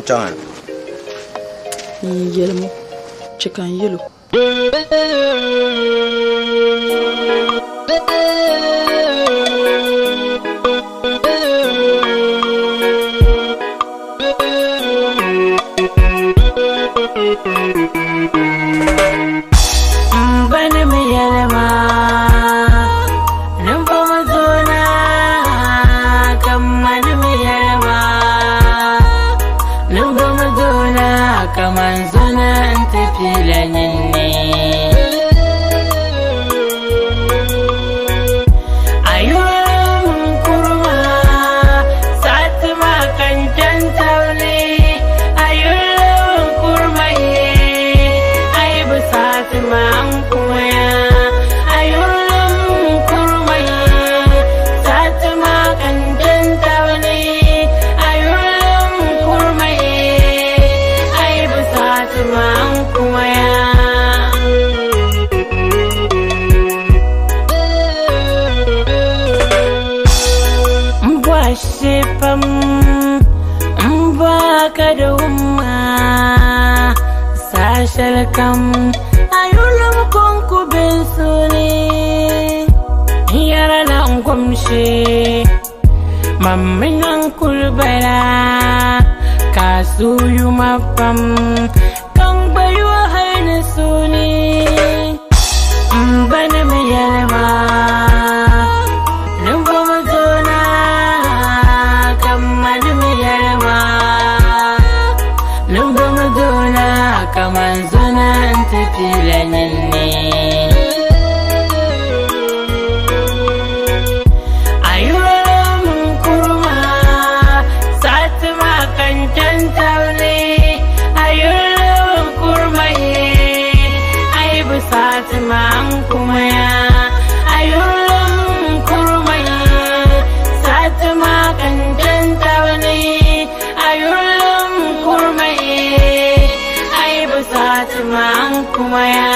John. Yellow chicken yellow. Kaman zona tafi lanin ne ayyuan kurma satima kancan taune ayyuan kurma ye aibu satima an kumaya ayyuan kurma ye satima kancan taune ayyuan kurma ye Fatima kuma ya Mbwashe fam mbaka da umma sashal kam ayulum konku ben sune yara na ngomshe mamminan kulbala kasu yumafam kan bayuwa haini suni bana mai yalma nufa mazona kan mani mai yalma nufa mazona kaman zona tafi lanin ne Fatima kuma ya ayyulan kurmai Fatima kan janta wani ayyulan kurmai ai ba Fatima kuma ya